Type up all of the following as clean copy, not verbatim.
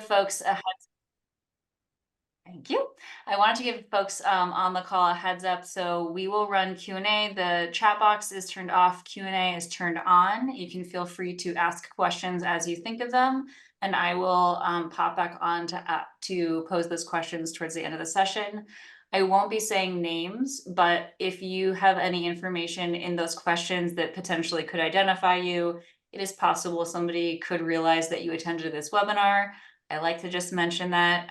folks a Thank you. I wanted to give folks on the call a heads up. So we will run Q&A. The chat box is turned off. Q&A is turned on. You can feel free to ask questions as you think of them. And I will pop back on to pose those questions towards the end of the session. I won't be saying names, but if you have any information in those questions that potentially could identify you, it is possible somebody could realize that you attended this webinar. I like to just mention that,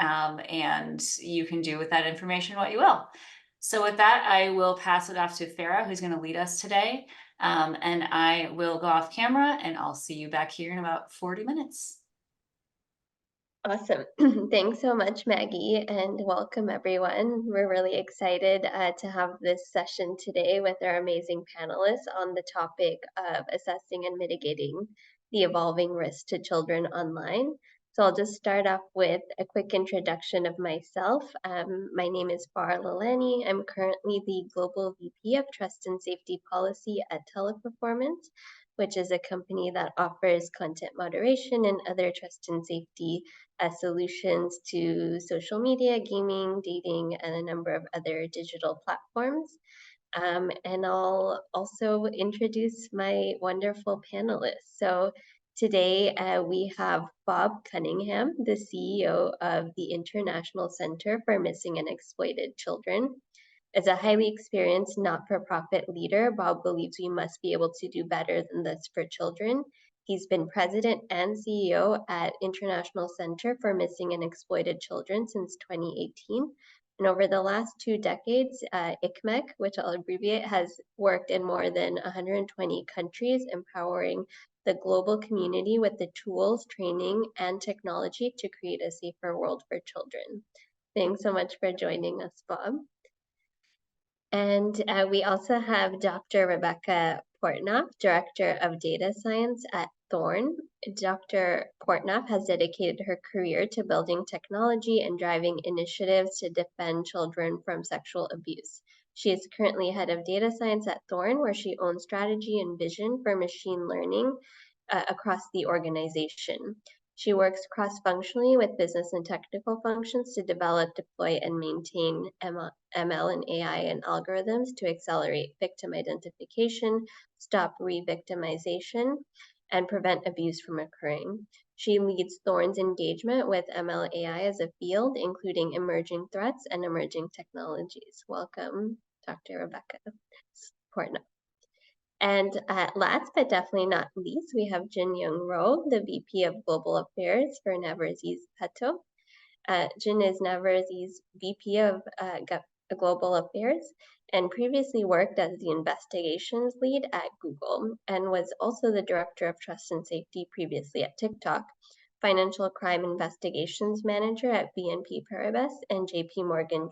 and you can do with that information what you will. So with that, I will pass it off to Farah, who's going to lead us today. And I will go off camera and I'll see you back here in about 40 minutes. Awesome. Thanks so much, Maggie, and welcome everyone. We're really excited to have this session today with our amazing panelists on the topic of assessing and mitigating the evolving risk to children online. So I'll just start off with a quick introduction of myself. My name is Farah Lalani. I'm currently the Global VP of Trust and Safety Policy at Teleperformance, which is a company that offers content moderation and other trust and safety solutions to social media, gaming, dating, and a number of other digital platforms. And I'll also introduce my wonderful panelists. So today we have Bob Cunningham, the CEO of the International Center for Missing and Exploited Children. As a highly experienced not-for-profit leader, Bob believes we must be able to do better than this for children. He's been president and CEO at International Center for Missing and Exploited Children since 2018. And over the last 2 decades, ICMEC, which I'll abbreviate, has worked in more than 120 countries, empowering the global community with the tools, training, and technology to create a safer world for children. Thanks so much for joining us, Bob. And we also have Dr. Rebecca Portnoff, Director of Data Science at Thorn. Dr. Portnoff has dedicated her career to building technology and driving initiatives to defend children from sexual abuse. She is currently head of data science at Thorn, where she owns strategy and vision for machine learning across the organization. She works cross-functionally with business and technical functions to develop, deploy, and maintain ML and AI and algorithms to accelerate victim identification, stop re-victimization, and prevent abuse from occurring. She leads Thorn's engagement with ML AI as a field, including emerging threats and emerging technologies. Welcome, Dr. Rebecca Portnoff. And last but definitely not least, we have Jun Young Ro, the VP of Global Affairs for NAVER Z's Peto. Jun is NAVER Z's VP of Global Affairs and previously worked as the investigations lead at Google and was also the Director of Trust and Safety previously at TikTok, Financial Crime Investigations Manager at BNP Paribas and JP Morgan.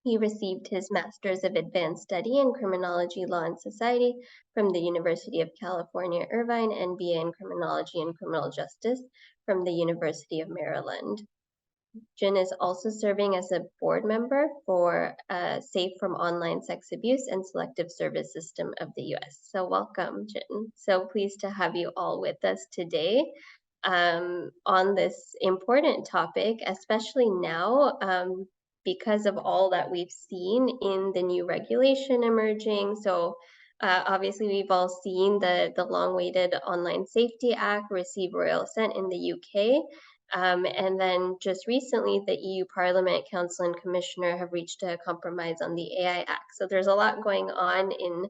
He received his Master's of Advanced Study in Criminology, Law, and Society from the University of California, Irvine, and BA in Criminology and Criminal Justice from the University of Maryland. Jun is also serving as a board member for Safe from Online Sex Abuse and Selective Service System of the US. So welcome, Jun. So pleased to have you all with us today on this important topic, especially now, because of all that we've seen in the new regulation emerging. So obviously we've all seen the long-awaited Online Safety Act receive royal assent in the UK. And then just recently, the EU Parliament, Council, and Commissioner have reached a compromise on the AI Act. So there's a lot going on in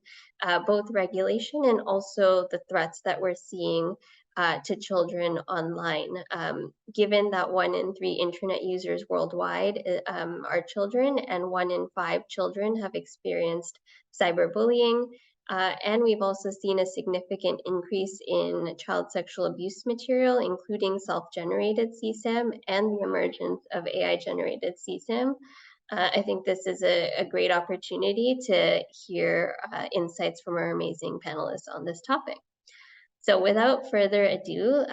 both regulation and also the threats that we're seeing to children online. Given that 1 in 3 internet users worldwide are children, and 1 in 5 children have experienced cyberbullying, and we've also seen a significant increase in child sexual abuse material, including self-generated CSAM and the emergence of AI-generated CSAM. I think this is a great opportunity to hear insights from our amazing panelists on this topic. So without further ado,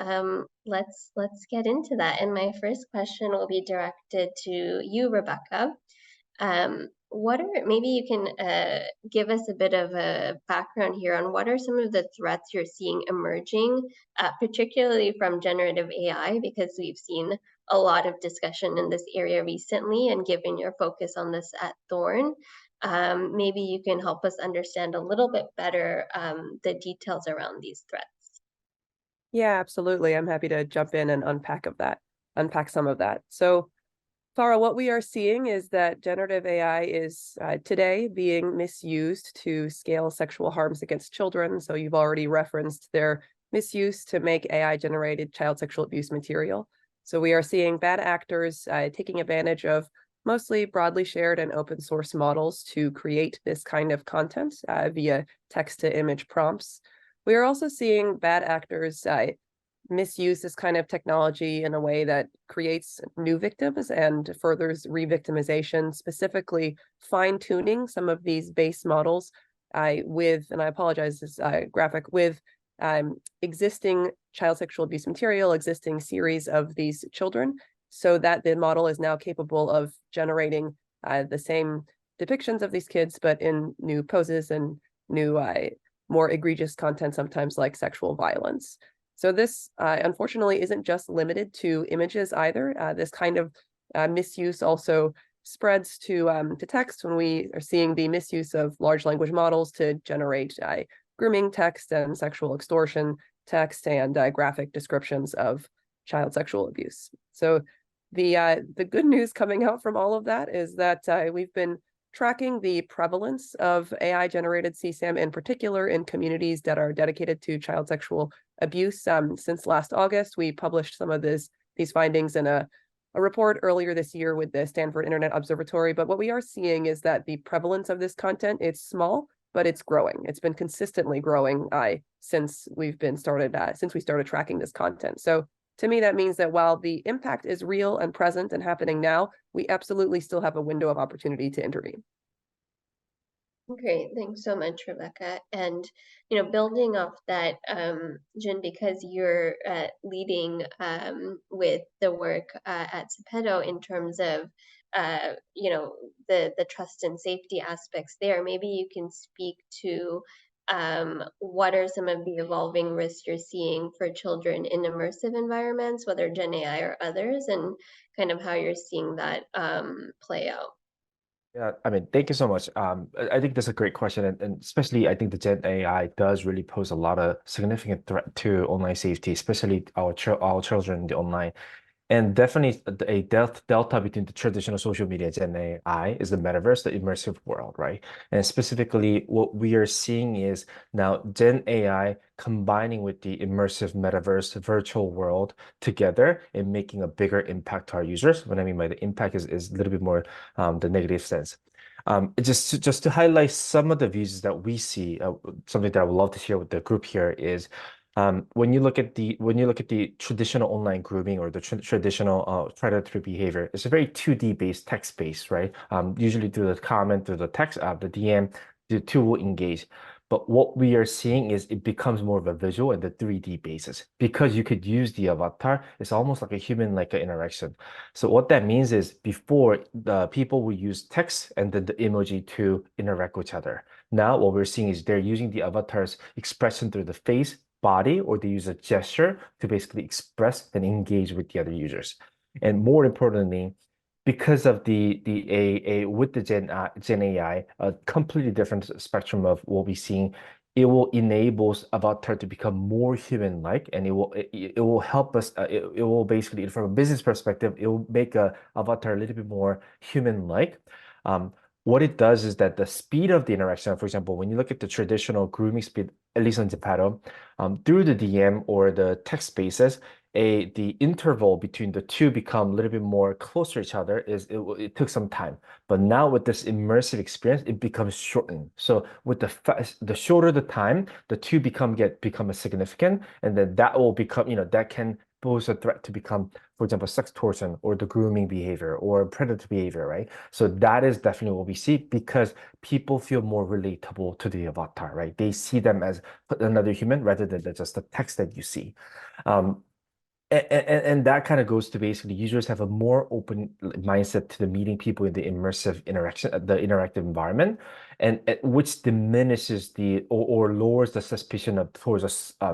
let's get into that. And my first question will be directed to you, Rebecca. maybe you can give us a bit of a background here on what are some of the threats you're seeing emerging, particularly from generative AI, because we've seen a lot of discussion in this area recently, and given your focus on this at Thorn, maybe you can help us understand a little bit better the details around these threats. Yeah, absolutely. I'm happy to jump in and unpack some of that. So, Farah, what we are seeing is that generative AI is today being misused to scale sexual harms against children. So you've already referenced their misuse to make AI-generated child sexual abuse material. So we are seeing bad actors taking advantage of mostly broadly shared and open source models to create this kind of content via text-to-image prompts. We are also seeing bad actors misuse this kind of technology in a way that creates new victims and furthers re-victimization, specifically fine-tuning some of these base models with, and I apologize, this graphic, with existing child sexual abuse material, existing series of these children, so that the model is now capable of generating the same depictions of these kids, but in new poses and new, more egregious content, sometimes like sexual violence. So this, unfortunately, isn't just limited to images either. This kind of misuse also spreads to text, when we are seeing the misuse of large language models to generate grooming text and sexual extortion text and graphic descriptions of child sexual abuse. So the good news coming out from all of that is that we've been tracking the prevalence of AI-generated CSAM in particular in communities that are dedicated to child sexual abuse. Since last August, we published some of these findings in a report earlier this year with the Stanford Internet Observatory. But what we are seeing is that the prevalence of this content, it's small, but it's growing. It's been consistently growing since we started tracking this content. So to me, that means that while the impact is real and present and happening now, we absolutely still have a window of opportunity to intervene. Great, thanks so much, Rebecca. And building off that, Jun, because you're leading with the work at Zepeto in terms of the trust and safety aspects there, maybe you can speak to what are some of the evolving risks you're seeing for children in immersive environments, whether Gen AI or others, and kind of how you're seeing that play out. Yeah, I mean, thank you so much. I think that's a great question, and especially I think the Gen AI does really pose a lot of significant threat to online safety, especially our children in the online. And definitely a delta between the traditional social media Gen AI is the metaverse, the immersive world, right? And specifically, what we are seeing is now Gen AI combining with the immersive metaverse virtual world together and making a bigger impact to our users. What I mean by the impact is a little bit more the negative sense. Just to highlight some of the views that we see, something that I would love to share with the group here is when you look at the traditional online grooming or the traditional predatory behavior, it's a very 2D based, text based, right? Usually through the comment, through the text, the DM, the two will engage. But what we are seeing is it becomes more of a visual and the 3D basis because you could use the avatar. It's almost like a human-like interaction. So what that means is before the people will use text and then the emoji to interact with each other. Now what we're seeing is they're using the avatar's expression through the face, body, or they use a gesture to basically express and engage with the other users. And more importantly, because of the with the Gen AI, a completely different spectrum of what we're seeing, it will enable avatar to become more human-like, and it will help us. It will basically, from a business perspective, it will make a avatar a little bit more human-like. What it does is that the speed of the interaction, for example, when you look at the traditional grooming speed, at least on Zepeto, through the DM or the text spaces, the interval between the two become a little bit more close to each other. It took some time, but now with this immersive experience, it becomes shortened. So with the shorter the time, the two become a significant, and then that will become that can pose a threat to become, for example, sex torsion or the grooming behavior or predator behavior, right? So that is definitely what we see because people feel more relatable to the avatar, right? They see them as another human rather than just the text that you see. And that kind of goes to basically users have a more open mindset to the meeting people in the immersive interaction, the interactive environment, and which diminishes or lowers the suspicion of towards a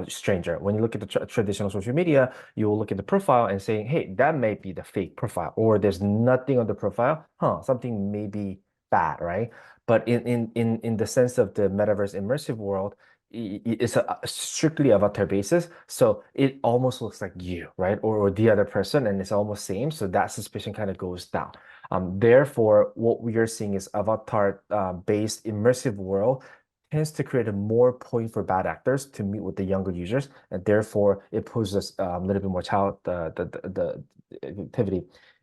stranger. When you look at the traditional social media, you will look at the profile and saying, "Hey, that may be the fake profile," or "There's nothing on the profile. Something may be bad," right? But in the sense of the metaverse immersive world, it's a strictly avatar basis, so it almost looks like you, right, or the other person, and it's almost same. So that suspicion kind of goes down. Therefore, what we are seeing is avatar based immersive world tends to create a more point for bad actors to meet with the younger users, and therefore it poses a little bit more child the activity.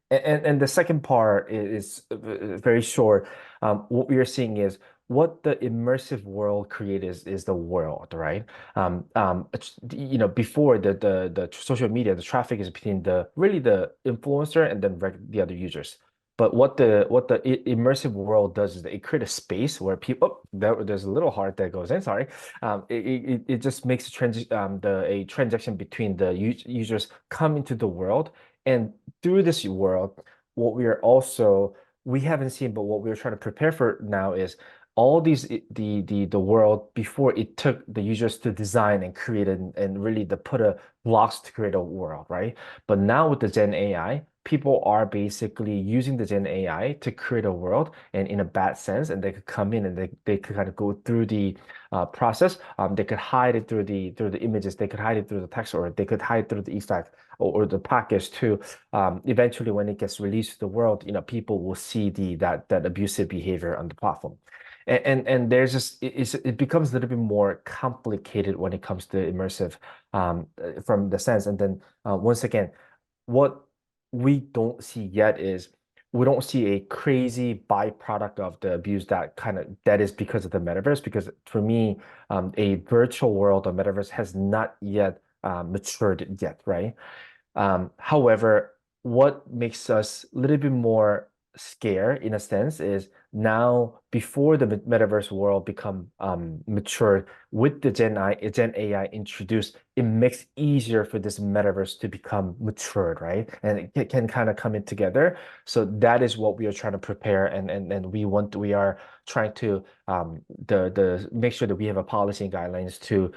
And the second part is very short. What we are seeing is what the immersive world create is the world, right? Before the social media, the traffic is between the influencer and then the other users. But what the immersive world does is that it creates a space where people, there's a little heart that goes in, sorry. It just makes a transaction between the users come into the world, and through this world, we haven't seen, but what we're trying to prepare for now is all these the world before it took the users to design and create and really to put a blocks to create a world, right? But now with the Gen AI, people are basically using the Gen AI to create a world, and in a bad sense, and they could come in and they could kind of go through the process. They could hide it through the images, they could hide it through the text, or they could hide through the effect or the package too. Eventually, when it gets released to the world, people will see that abusive behavior on the platform. And there's just it becomes a little bit more complicated when it comes to immersive from the sense. And then once again, what we don't see yet is we don't see a crazy byproduct of the abuse that is because of the metaverse. Because for me, a virtual world or metaverse has not yet matured yet, right? However, what makes us a little bit more scared in a sense is now before the metaverse world become mature with the Gen AI introduced, it makes easier for this metaverse to become matured, right? And it can kind of come in together. So that is what we are trying to prepare, and we are trying to make sure that we have a policy and guidelines to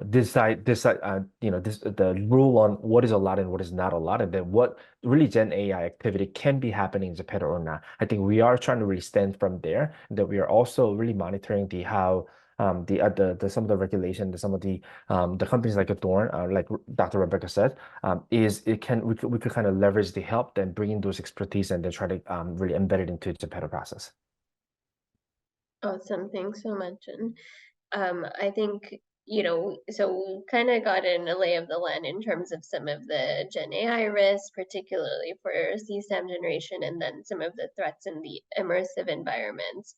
decide the rule on what is allowed and what is not allowed, and then what really Gen AI activity can be happening in Japan or not. I think we are trying to really stand from there, that we are also really monitoring how some of the regulation, some of the companies like Thorn, like Dr. Rebecca said, we could kind of leverage the help, then bring in those expertise, and then try to really embed it into the better process. Awesome, thanks so much. And I think, so we kind of got in a lay of the land in terms of some of the Gen AI risks, particularly for CSAM generation, and then some of the threats in the immersive environments.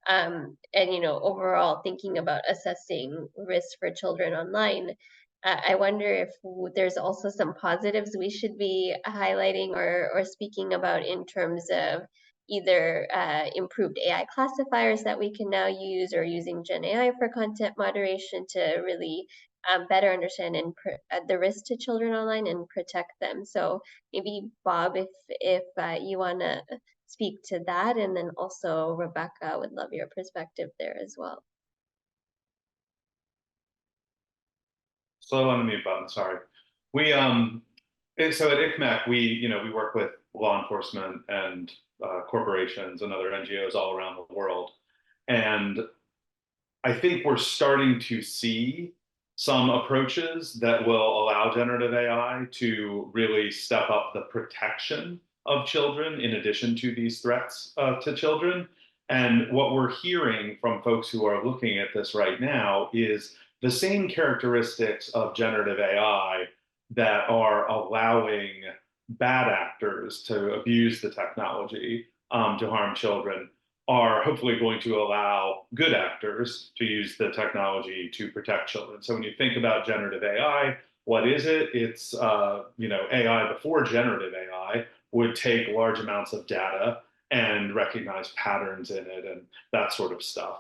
And overall thinking about assessing risks for children online, I wonder if there's also some positives we should be highlighting or speaking about in terms of either improved AI classifiers that we can now use, or using Gen AI for content moderation to really better understand the risk to children online and protect them. So maybe Bob, if you want to speak to that, and then also Rebecca, would love your perspective there as well. Slow on the mute button, sorry. So at ICMEC, we work with law enforcement and corporations and other NGOs all around the world. And I think we're starting to see some approaches that will allow generative AI to really step up the protection of children in addition to these threats to children. And what we're hearing from folks who are looking at this right now is the same characteristics of generative AI that are allowing bad actors to abuse the technology to harm children are hopefully going to allow good actors to use the technology to protect children. So when you think about generative AI, what is it? It's AI before generative AI would take large amounts of data and recognize patterns in it and that sort of stuff.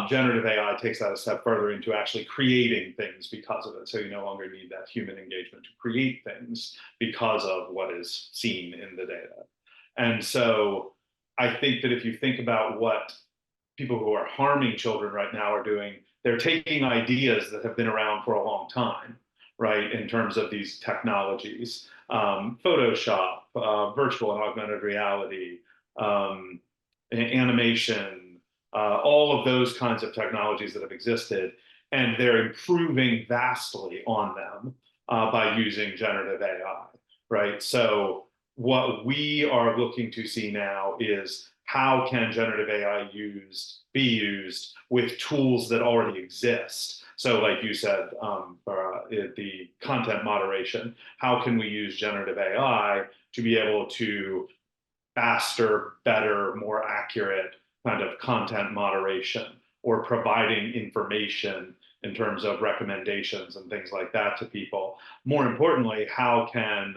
Generative AI takes that a step further into actually creating things because of it. So you no longer need that human engagement to create things because of what is seen in the data. And so I think that if you think about what people who are harming children right now are doing, they're taking ideas that have been around for a long time, right, in terms of these technologies, Photoshop, virtual and augmented reality, animation, all of those kinds of technologies that have existed, and they're improving vastly on them by using generative AI, right? So what we are looking to see now is how can generative AI be used with tools that already exist? So like you said, the content moderation, how can we use generative AI to be able to faster, better, more accurate kind of content moderation, or providing information in terms of recommendations and things like that to people? More importantly, how can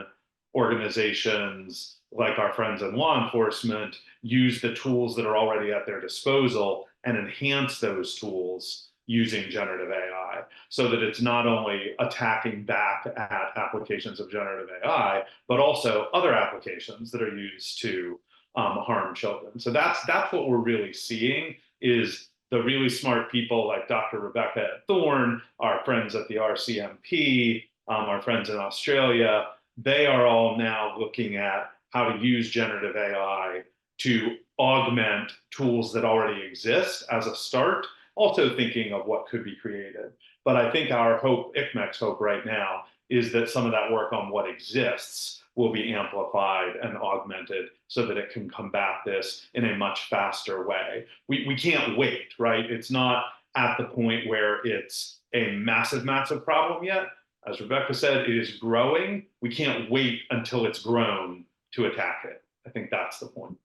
organizations like our friends in law enforcement use the tools that are already at their disposal and enhance those tools using generative AI, so that it's not only attacking back at applications of generative AI, but also other applications that are used to harm children. So that's what we're really seeing, is the really smart people like Dr. Rebecca at Thorn, our friends at the RCMP, our friends in Australia. They are all now looking at how to use generative AI to augment tools that already exist as a start, also thinking of what could be created. But I think our hope, ICMEC's hope right now, is that some of that work on what exists will be amplified and augmented so that it can combat this in a much faster way. We can't wait, right? It's not at the point where it's a massive, massive problem yet. As Rebecca said, it is growing. We can't wait until it's grown to attack it. I think that's the point.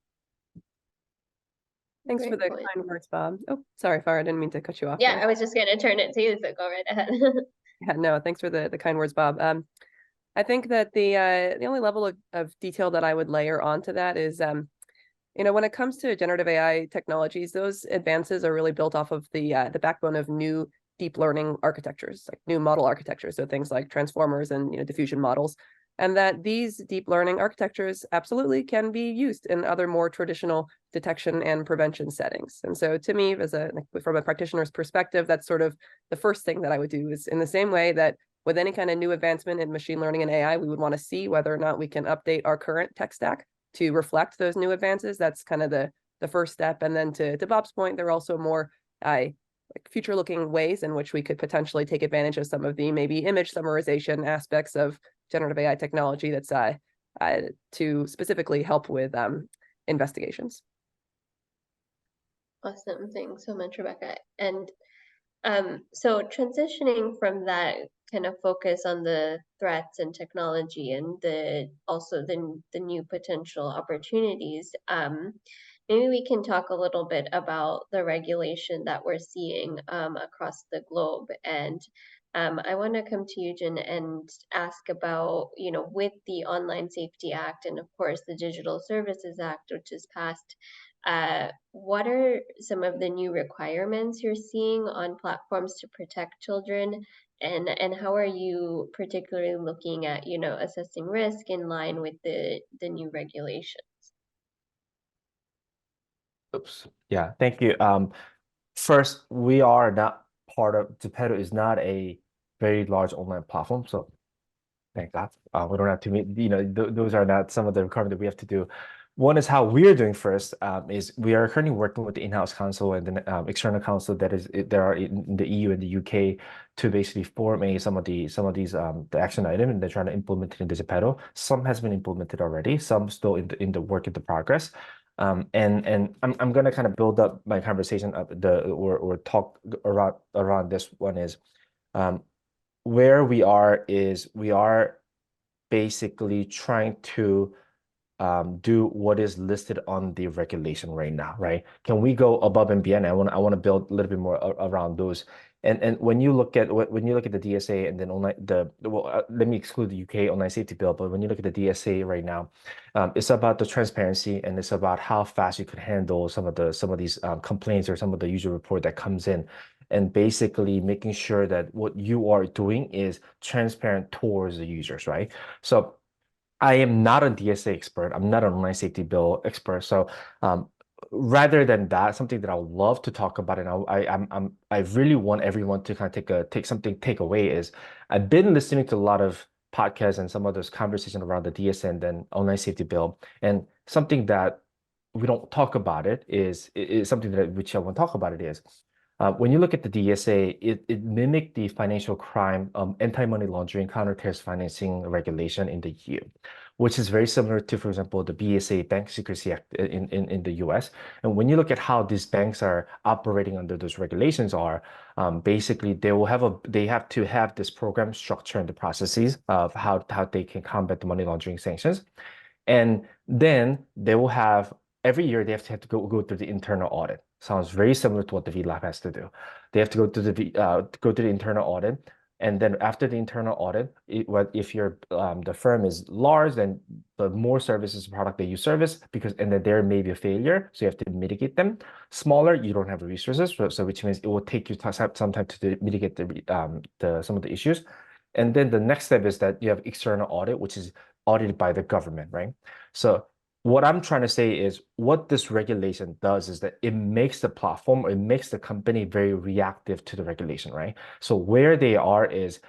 Thanks for Great the point. kind words, Bob. Oh, sorry, Farah, I didn't mean to cut you off Yeah, there. I was just going to turn it to you, so go right ahead. Yeah, no, thanks for the kind words, Bob. I think that the only level of detail that I would layer onto that is, when it comes to generative AI technologies, those advances are really built off of the backbone of new deep learning architectures, like new model architectures, so things like transformers and diffusion models, and that these deep learning architectures absolutely can be used in other more traditional detection and prevention settings. And so to me, from a practitioner's perspective, that's sort of the first thing that I would do, is in the same way that with any kind of new advancement in machine learning and AI, we would want to see whether or not we can update our current tech stack to reflect those new advances. That's kind of the first step. And then to Bob's point, there are also more like future-looking ways in which we could potentially take advantage of some of the maybe image summarization aspects of generative AI technology that's to specifically help with investigations. Awesome. Thanks so much, Rebecca. And so transitioning from that kind of focus on the threats and technology and also the new potential opportunities, maybe we can talk a little bit about the regulation that we're seeing across the globe. And I want to come to you, Jun, and ask about, with the Online Safety Act and of course the Digital Services Act, which is passed, what are some of the new requirements you're seeing on platforms to protect children, and how are you particularly looking at, assessing risk in line with the new regulations? Oops. Yeah, thank you. First, we are not part of, Geppetto is not a very large online platform, so thank God. We don't have to meet, those are not some of the requirements that we have to do. One is how we're doing first, is we are currently working with the in-house counsel and the external counsel that are in the EU and the UK to basically form some of these the action item, and they're trying to implement it in the Geppetto. Some has been implemented already, some still in the work in the progress. And I'm gonna kind of build up my conversation up or talk around this one is where we are basically trying to do what is listed on the regulation right now, right? Can we go above and beyond? I want to build a little bit more around those. And when you look at the DSA and then online let me exclude the UK online safety bill, but when you look at the DSA right now, it's about the transparency and it's about how fast you could handle some of these complaints or some of the user report that comes in, and basically making sure that what you are doing is transparent towards the users, right? So I am not a DSA expert. I'm not an online safety bill expert. So rather than that, something that I would love to talk about, and I really want everyone to kind of take away is I've been listening to a lot of podcasts and some of those conversations around the DSA and then online safety bill, and something that we don't talk about is something that which I want to talk about it is. When you look at the DSA, it mimicked the financial crime, anti-money laundering, counter-terrorist financing regulation in the EU, which is very similar to, for example, the BSA, Bank Secrecy Act in the US. And when you look at how these banks are operating under those regulations basically they have to have this program structure and the processes of how they can combat the money laundering sanctions. And then they will have every year they have to go through the internal audit. Sounds very similar to what the VLAB has to do. They have to go through the internal audit, and then after the internal audit, if your the firm is large, then the more services product that you service, and then there may be a failure, so you have to mitigate them. Smaller, you don't have the resources, so which means it will take you some time to mitigate some of the issues. And then the next step is that you have external audit, which is audited by the government, right? So what I'm trying to say is what this regulation does is that it makes the platform, or it makes the company very reactive to the regulation, right? So where they are is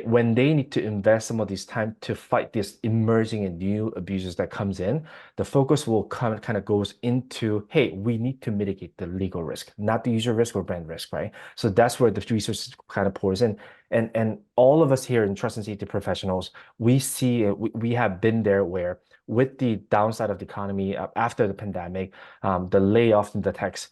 when they need to invest some of this time to fight this emerging and new abuses that comes in, the focus will kind of goes into, hey, we need to mitigate the legal risk, not the user risk or brand risk, right? So that's where the resources kind of pours in. And all of us here in trust and safety professionals, we see we have been there where with the downside of the economy after the pandemic, the layoff in the techs,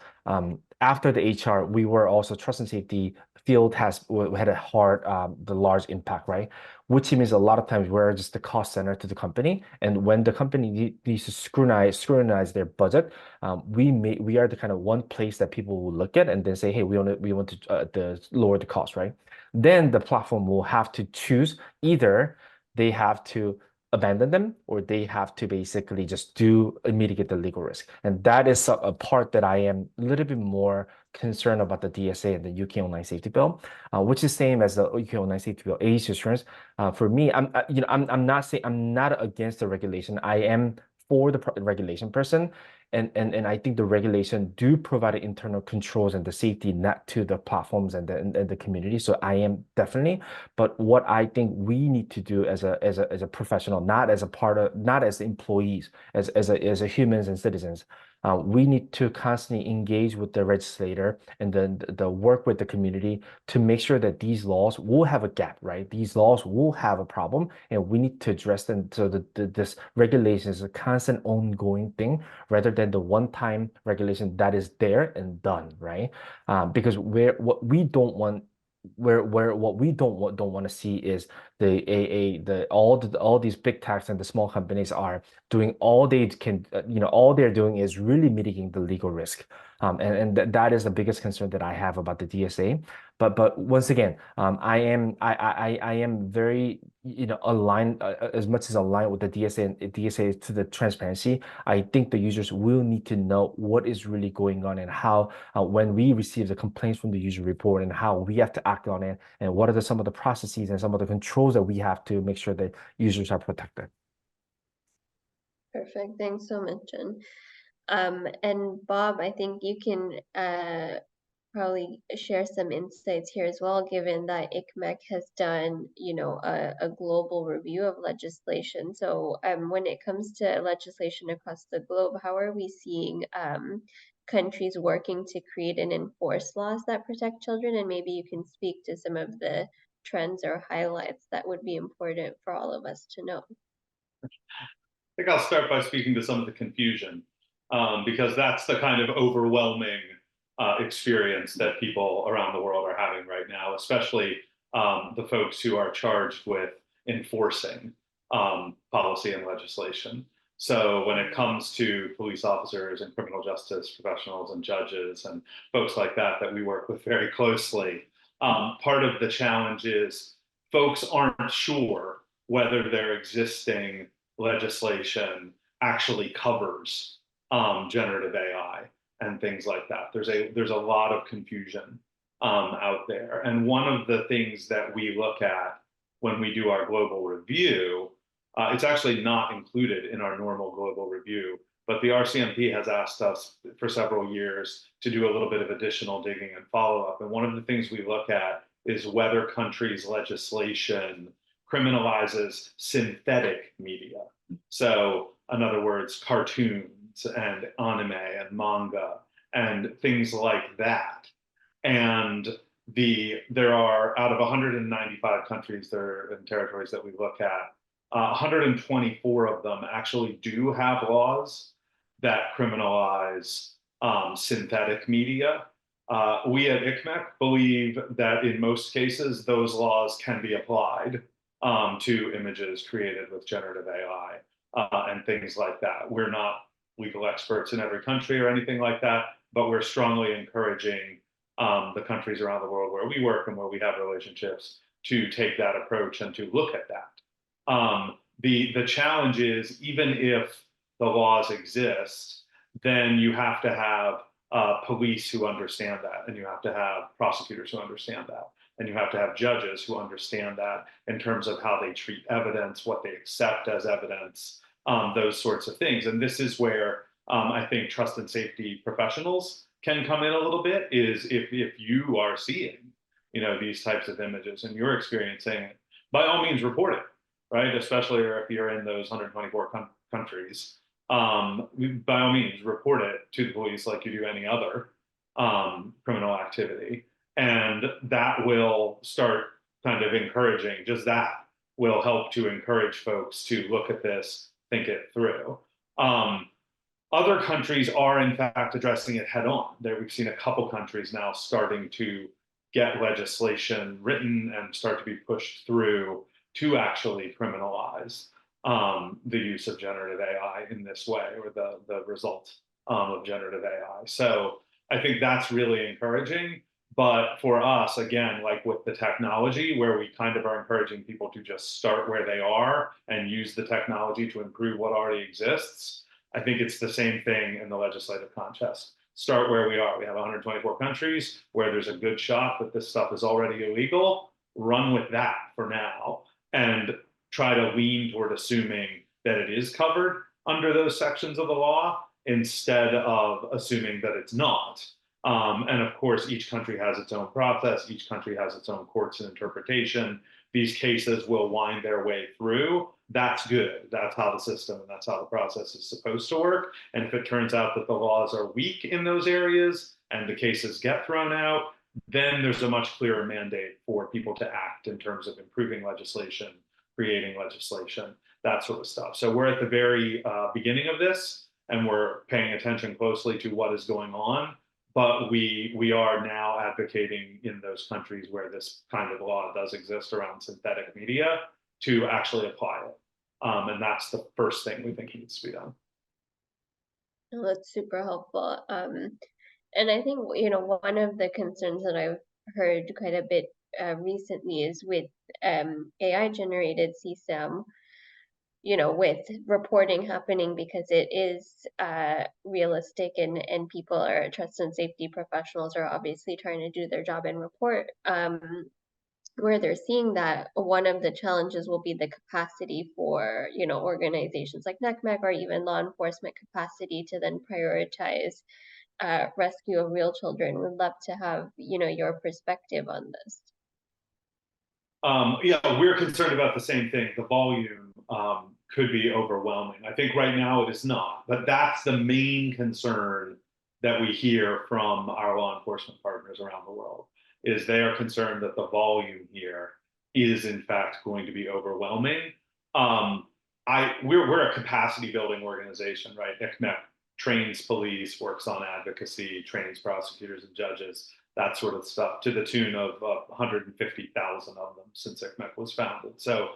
after the HR, we were also trust and safety field had the large impact, right? Which means a lot of times we're just the cost center to the company, and when the company needs to scrutinize their budget, we are the kind of one place that people will look at and then say, hey, we want to lower the cost, right? Then the platform will have to choose either they have to abandon them or they have to basically just mitigate the legal risk. And that is a part that I am a little bit more concerned about the DSA and the UK online safety bill, which is same as the UK online safety bill age assurance. For me, I'm not against the regulation. I am for the regulation person. And I think the regulation do provide internal controls and the safety net to the platforms and the community. So I am definitely, but what I think we need to do as a professional, not as employees, as humans and citizens, we need to constantly engage with the legislator and then the work with the community to make sure that these laws will have a gap, right? These laws will have a problem, and we need to address them so that this regulation is a constant ongoing thing rather than the one-time regulation that is there and done, right? Because what we don't want to see is all these big techs and the small companies are doing all they can, all they're doing is really mitigating the legal risk. And that is the biggest concern that I have about the DSA. But once again, I am very aligned as much as aligned with the DSA to the transparency. I think the users will need to know what is really going on and how when we receive the complaints from the user report and how we have to act on it and what are some of the processes and some of the controls that we have to make sure that users are protected. Perfect. Thanks so much, Jun. And Bob, I think you can probably share some insights here as well, given that ICMEC has done, a global review of legislation. So when it comes to legislation across the globe, how are we seeing countries working to create and enforce laws that protect children? And maybe you can speak to some of the trends or highlights that would be important for all of us to know. I think I'll start by speaking to some of the confusion, because that's the kind of overwhelming experience that people around the world are having right now, especially the folks who are charged with enforcing policy and legislation. So when it comes to police officers and criminal justice professionals and judges and folks like that we work with very closely, Part of the challenge is folks aren't sure whether their existing legislation actually covers generative AI and things like that. There's a lot of confusion out there. And one of the things that we look at when we do our global review, it's actually not included in our normal global review, but the RCMP has asked us for several years to do a little bit of additional digging and follow-up. And one of the things we look at is whether countries' legislation criminalizes synthetic media. So, in other words, cartoons and anime and manga and things like that. And there are, out of 195 countries and territories that we look at, 124 of them actually do have laws that criminalize synthetic media. We at ICMEC believe that in most cases, those laws can be applied to images created with generative AI and things like that. We're not legal experts in every country or anything like that, but we're strongly encouraging the countries around the world where we work and where we have relationships to take that approach and to look at that. The challenge is, even if the laws exist, then you have to have police who understand that, and you have to have prosecutors who understand that, and you have to have judges who understand that in terms of how they treat evidence, what they accept as evidence, those sorts of things. And this is where I think trust and safety professionals can come in a little bit, is if you are seeing, these types of images and you're experiencing it, by all means report it, right? Especially if you're in those 124 countries. By all means, report it to the police like you do any other criminal activity. And that will start kind of encouraging, just that will help to encourage folks to look at this, think it through. Other countries are, in fact, addressing it head on. We've seen a couple countries now starting to get legislation written and start to be pushed through to actually criminalize the use of generative AI in this way, or the result of generative AI. So I think that's really encouraging. But for us, again, like with the technology, where we kind of are encouraging people to just start where they are and use the technology to improve what already exists, I think it's the same thing in the legislative contest. Start where we are. We have 124 countries where there's a good shot that this stuff is already illegal. Run with that for now and try to lean toward assuming that it is covered under those sections of the law instead of assuming that it's not. And of course, each country has its own process. Each country has its own courts and interpretation. These cases will wind their way through. That's good. That's how the system and that's how the process is supposed to work. And if it turns out that the laws are weak in those areas and the cases get thrown out, then there's a much clearer mandate for people to act in terms of improving legislation, creating legislation, that sort of stuff. So we're at the very beginning of this, and we're paying attention closely to what is going on. But we are now advocating in those countries where this kind of law does exist around synthetic media to actually apply it. And that's the first thing we think needs to be done. Oh, that's super helpful. And I think, one of the concerns that I've heard quite a bit recently is with AI-generated CSAM, with reporting happening because it is realistic and people are trust and safety professionals are obviously trying to do their job and report. Where they're seeing that, one of the challenges will be the capacity for, organizations like NAVER Z or even law enforcement capacity to then prioritize rescue of real children. Would love to have, your perspective on this. Yeah, we're concerned about the same thing. The volume could be overwhelming. I think right now it is not, but that's the main concern that we hear from our law enforcement partners around the world, is they are concerned that the volume here is in fact going to be overwhelming. We're a capacity building organization, right? ICMEC trains police, works on advocacy, trains prosecutors and judges, that sort of stuff, to the tune of 150,000 of them since ICMEC was founded. So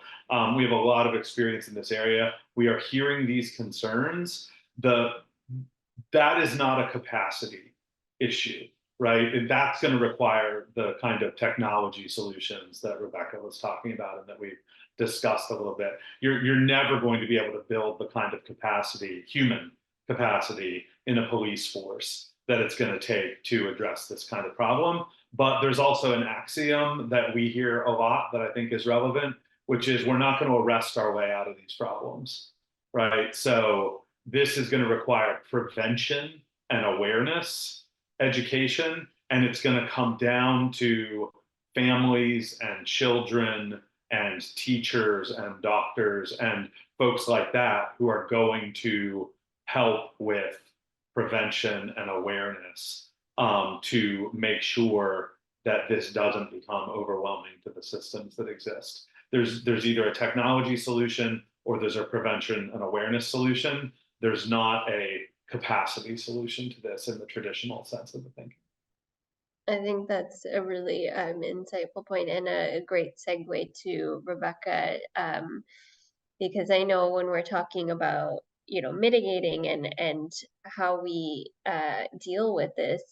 we have a lot of experience in this area. We are hearing these concerns. That is not a capacity issue, right? And that's going to require the kind of technology solutions that Rebecca was talking about and that we've discussed a little bit. You're never going to be able to build the kind of capacity, human capacity, in a police force that it's going to take to address this kind of problem. But there's also an axiom that we hear a lot that I think is relevant, which is we're not going to arrest our way out of these problems, right? So this is going to require prevention and awareness, education, and it's going to come down to families and children and teachers and doctors and folks like that who are going to help with prevention and awareness to make sure that this doesn't become overwhelming to the systems that exist. There's either a technology solution or there's a prevention and awareness solution. There's not a capacity solution to this in the traditional sense of the thinking. I think that's a really insightful point and a great segue to Rebecca, because I know when we're talking about mitigating and how we deal with this,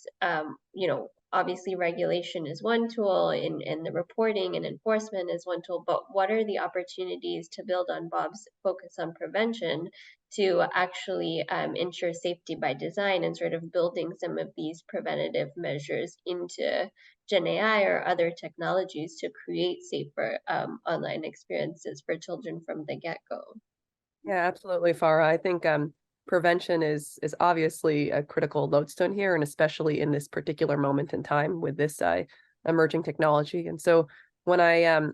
obviously regulation is one tool, and the reporting and enforcement is one tool, but what are the opportunities to build on Bob's focus on prevention to actually ensure safety by design and sort of building some of these preventative measures into Gen AI or other technologies to create safer online experiences for children from the get-go? Yeah, absolutely, Farah. I think prevention is obviously a critical lodestone here, and especially in this particular moment in time with this emerging technology. And so when I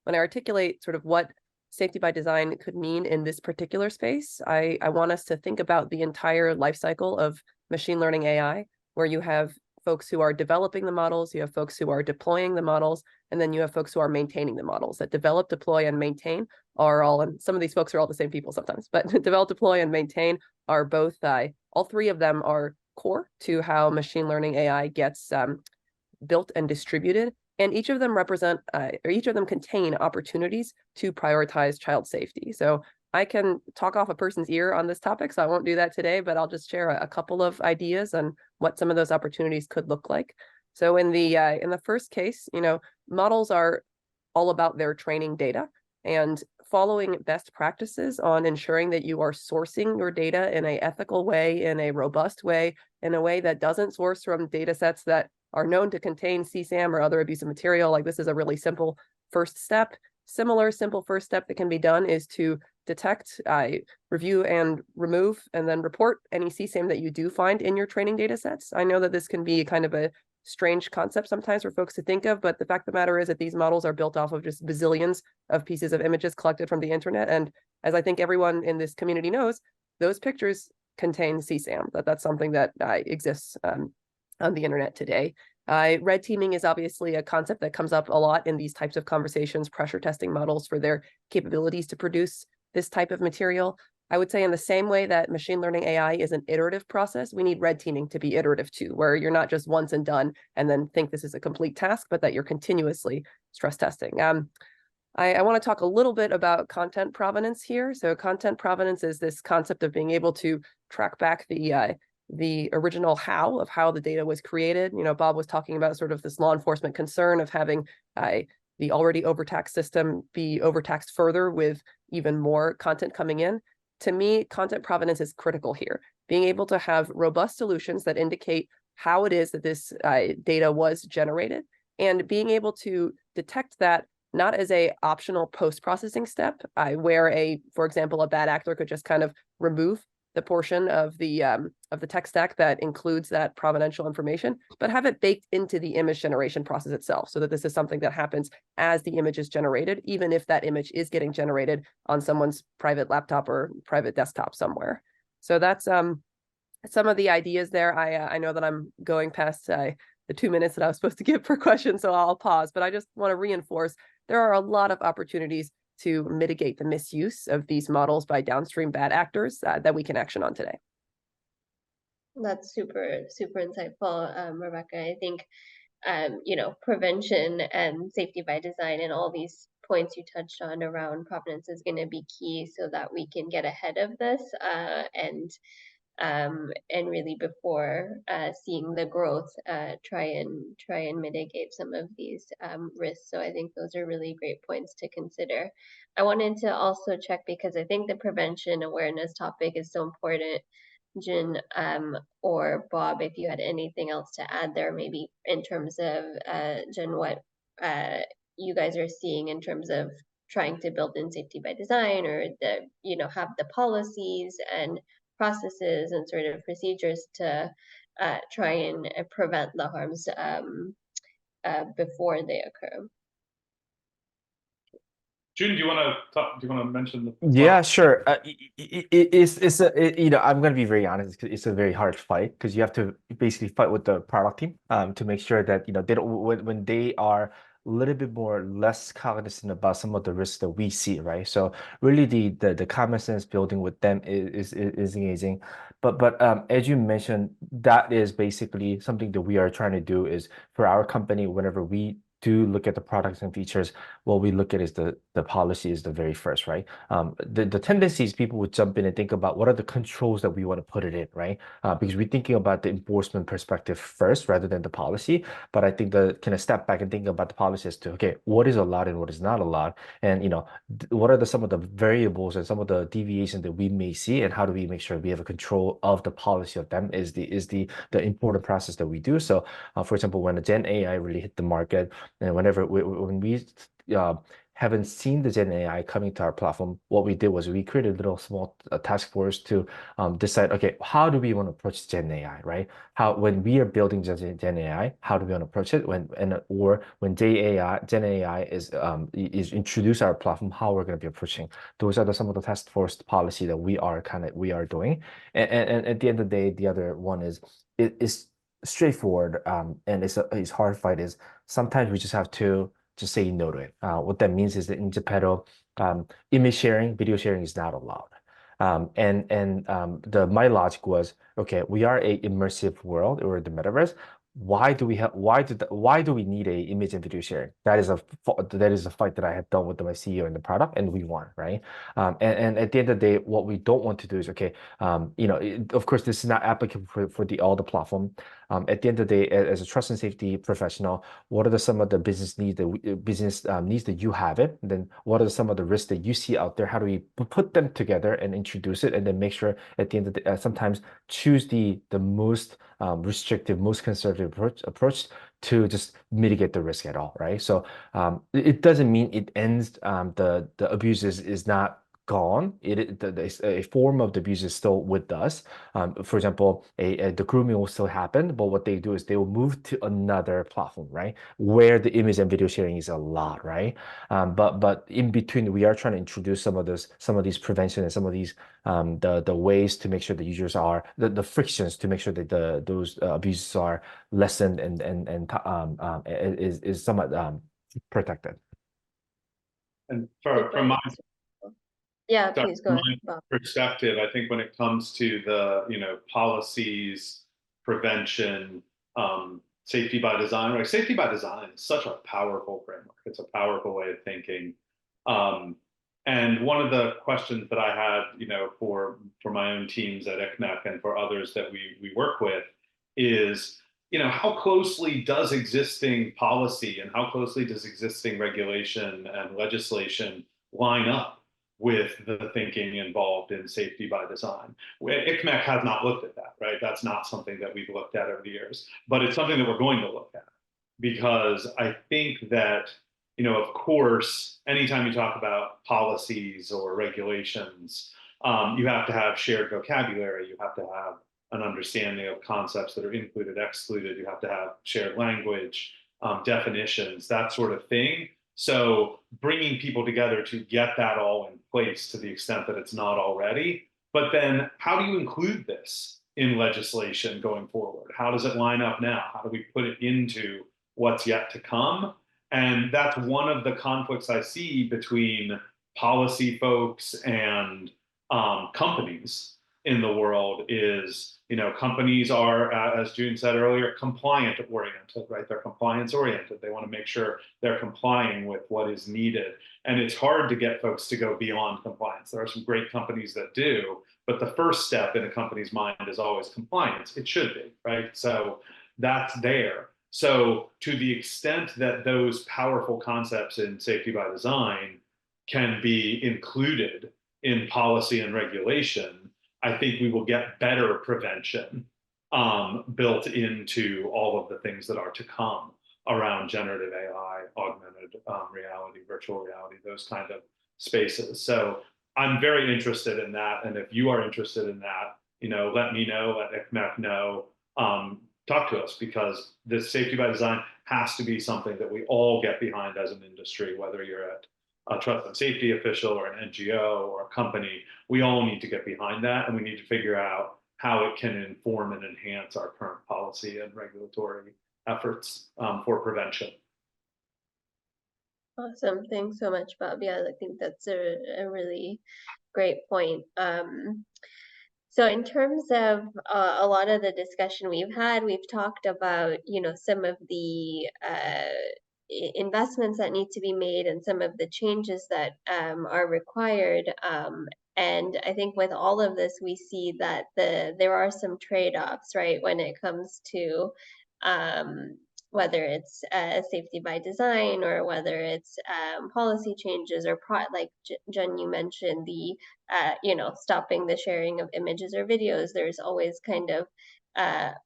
articulate sort of what safety by design could mean in this particular space, I want us to think about the entire life cycle of machine learning AI, where you have folks who are developing the models, you have folks who are deploying the models, and then you have folks who are maintaining the models. That develop, deploy, and maintain are all, and some of these folks are all the same people sometimes, but develop, deploy, and maintain are both, all three of them are core to how machine learning AI gets built and distributed. And each of them represent, or each of them contain opportunities to prioritize child safety. So I can talk off a person's ear on this topic, so I won't do that today, but I'll just share a couple of ideas on what some of those opportunities could look like. So in the first case, models are all about their training data, and following best practices on ensuring that you are sourcing your data in an ethical way, in a robust way, in a way that doesn't source from data sets that are known to contain CSAM or other abusive material. Like, this is a really simple first step. Similar simple first step that can be done is to detect, review, and remove, and then report any CSAM that you do find in your training data sets. I know that this can be kind of a strange concept sometimes for folks to think of, but the fact of the matter is that these models are built off of just bazillions of pieces of images collected from the internet. And as I think everyone in this community knows, those pictures contain CSAM. That's something that exists on the internet today. Red teaming is obviously a concept that comes up a lot in these types of conversations, pressure testing models for their capabilities to produce this type of material. I would say in the same way that machine learning AI is an iterative process, we need red teaming to be iterative too, where you're not just once and done and then think this is a complete task, but that you're continuously stress testing. I want to talk a little bit about content provenance here. So content provenance is this concept of being able to track back the original how the data was created. Bob was talking about sort of this law enforcement concern of having the already overtaxed system be overtaxed further with even more content coming in. To me, content provenance is critical here. Being able to have robust solutions that indicate how it is that this data was generated, and being able to detect that not as a optional post-processing step, where for example, a bad actor could just kind of remove the portion of the tech stack that includes that provenential information, but have it baked into the image generation process itself, so that this is something that happens as the image is generated, even if that image is getting generated on someone's private laptop or private desktop somewhere. So that's some of the ideas there. I know that I'm going past the 2 minutes that I was supposed to give per question, so I'll pause, but I just want to reinforce there are a lot of opportunities to mitigate the misuse of these models by downstream bad actors that we can action on today. That's super, super insightful, Rebecca. I think, prevention and safety by design and all these points you touched on around provenance is going to be key so that we can get ahead of this and and really before seeing the growth, try and mitigate some of these risks. So I think those are really great points to consider. I wanted to also check, because I think the prevention awareness topic is so important, Jun, or Bob, if you had anything else to add there, maybe in terms of Jun, what you guys are seeing in terms of trying to build in safety by design, or have the policies and processes and sort of procedures to try and prevent the harms before they occur. Jun, do you want to talk? Do you want to mention the? Yeah, sure. I'm going to be very honest. It's a very hard fight because you have to basically fight with the product team to make sure that they don't when they are a little bit less cognizant about some of the risks that we see, right? So really the common sense building with them is amazing. But as you mentioned, that is basically something that we are trying to do is for our company, whenever we do look at the products and features, what we look at is the policy is the very first, right? The tendency is people would jump in and think about what are the controls that we want to put it in, right? Because we're thinking about the enforcement perspective first rather than the policy. But I think the kind of step back and think about the policy as to, okay, what is allowed and what is not allowed? And, what are some of the variables and some of the deviations that we may see, and how do we make sure we have a control of the policy of them is the important process that we do. So, for example, when the Gen AI really hit the market, and when we haven't seen the Gen AI coming to our platform, what we did was we created a little small task force to decide, okay, how do we want to approach Gen AI, right? When we are building Gen AI, how do we want to approach it? When Gen AI is introduced to our platform, how we're going to be approaching. Those are some of the task force policy that we are doing. And at the end of the day, the other one is straightforward, and it's a hard fight. Is sometimes we just have to just say no to it. What that means is that in Japan, image sharing, video sharing is not allowed. My logic was, okay, we are a immersive world or the metaverse. Why do we need a image and video sharing? That is a fight that I had done with my CEO and the product, and we won, right? And at the end of the day, what we don't want to do is, okay, of course, this is not applicable for all the platform. At the end of the day, as a trust and safety professional, what are some of the business needs that you have it? And then what are some of the risks that you see out there? How do we put them together and introduce it, and then make sure at the end of the day, sometimes choose the most restrictive, most conservative approach to just mitigate the risk at all, right? So it doesn't mean it ends. The abuse is not gone. A form of the abuse is still with us. For example, the grooming will still happen, but what they do is they will move to another platform, right, where the image and video sharing is allowed, right? But in between, we are trying to introduce some of these prevention and some of these the ways to make sure the users are the frictions to make sure that those abuses are lessened and is somewhat protected. And from my please go ahead, Bob. Perspective, I think when it comes to the policies, prevention, safety by design, right? Safety by design is such a powerful framework. It's a powerful way of thinking. And one of the questions that I had, for my own teams at ICMEC and for others that we work with is, how closely does existing policy and how closely does existing regulation and legislation line up with the thinking involved in safety by design? ICMEC has not looked at that, right? That's not something that we've looked at over the years, but it's something that we're going to look at, because I think that, of course, anytime you talk about policies or regulations, you have to have shared vocabulary. You have to have an understanding of concepts that are included, excluded. You have to have shared language, definitions, that sort of thing. So bringing people together to get that all in place to the extent that it's not already. But then how do you include this in legislation going forward? How does it line up now? How do we put it into what's yet to come? And that's one of the conflicts I see between policy folks and companies, in the world is, companies are, as June said earlier, compliant oriented, right? They're compliance oriented. They want to make sure they're complying with what is needed. And it's hard to get folks to go beyond compliance. There are some great companies that do, but the first step in a company's mind is always compliance. It should be, right? So that's there. So to the extent that those powerful concepts in safety by design can be included in policy and regulation, I think we will get better prevention built into all of the things that are to come around generative AI, augmented reality, virtual reality, those kind of spaces. So I'm very interested in that. And if you are interested in that, let me know, let ICMEC know, talk to us, because this safety by design has to be something that we all get behind as an industry, whether you're at a trust and safety official or an NGO or a company. We all need to get behind that, and we need to figure out how it can inform and enhance our current policy and regulatory efforts for prevention. Awesome. Thanks so much, Bob. Yeah, I think that's a really great point. So in terms of a lot of the discussion we've had, we've talked about, some of the investments that need to be made and some of the changes that are required. And I think with all of this, we see that there are some trade-offs, right, when it comes to whether it's safety by design or whether it's policy changes or like Jun, you mentioned the stopping the sharing of images or videos. There's always kind of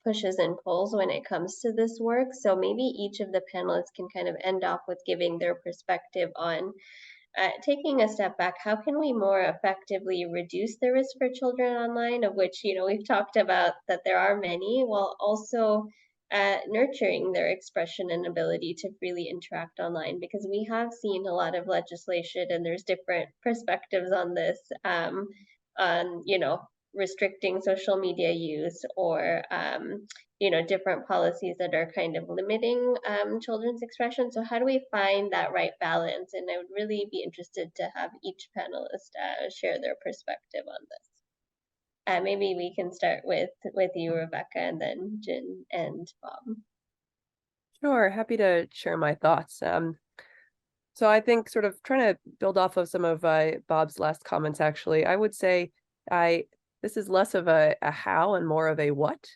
pushes and pulls when it comes to this work. So maybe each of the panelists can kind of end off with giving their perspective on taking a step back. How can we more effectively reduce the risk for children online, of which we've talked about that there are many, while also nurturing their expression and ability to really interact online? Because we have seen a lot of legislation and there's different perspectives on this, on restricting social media use or different policies that are kind of limiting children's expression. So how do we find that right balance? And I would really be interested to have each panelist share their perspective on this. Maybe we can start with you, Rebecca, and then Jun and Bob. Sure, happy to share my thoughts. So I think, sort of trying to build off of some of Bob's last comments, actually, I would say this is less of a how and more of a what.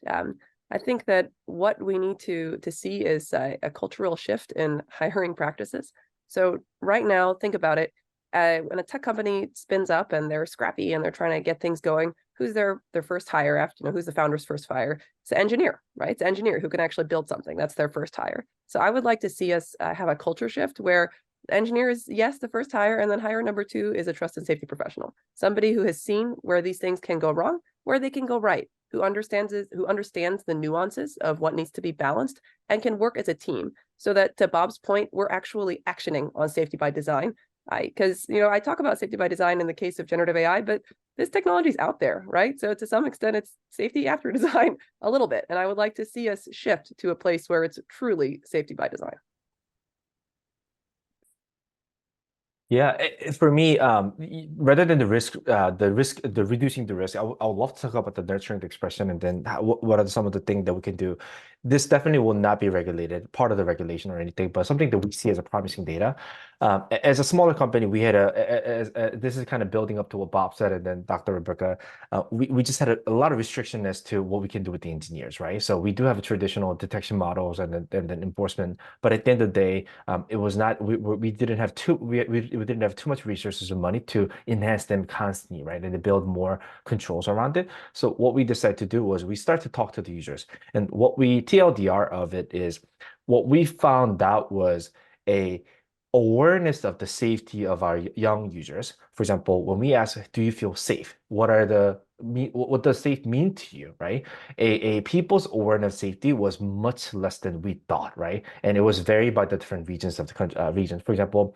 I think that what we need to see is a cultural shift in hiring practices. So right now, think about it. When a tech company spins up and they're scrappy and they're trying to get things going, who's their first hire after, who's the founder's first hire? It's an engineer, right? It's an engineer who can actually build something. That's their first hire. So I would like to see us have a culture shift where the engineer is, yes, the first hire, and then hire number 2 is a trust and safety professional. Somebody who has seen where these things can go wrong, where they can go right, who understands the nuances of what needs to be balanced and can work as a team, so that, to Bob's point, we're actually actioning on safety by design. Because I talk about safety by design in the case of generative AI, but this technology is out there, right? So to some extent, it's safety after design a little bit. And I would like to see us shift to a place where it's truly safety by design. Yeah, for me, rather than the reducing the risk, I would love to talk about the nurturing the expression, and then what are some of the things that we can do. This definitely will not be regulated, part of the regulation or anything, but something that we see as a promising data. As a smaller company, we had this is kind of building up to what Bob said, and then Dr. Rebecca, we just had a lot of restriction as to what we can do with the engineers, right? So we do have a traditional detection models and then enforcement, but at the end of the day, it was not, we didn't have we didn't have too much resources or money to enhance them constantly, right? And to build more controls around it. So what we decided to do was we start to talk to the users, and what we TLDR of it is what we found out was a awareness of the safety of our young users. For example, when we ask, do you feel safe? What does safe mean to you, right? A people's awareness of safety was much less than we thought, right? And it was varied by the different regions of the region. For example,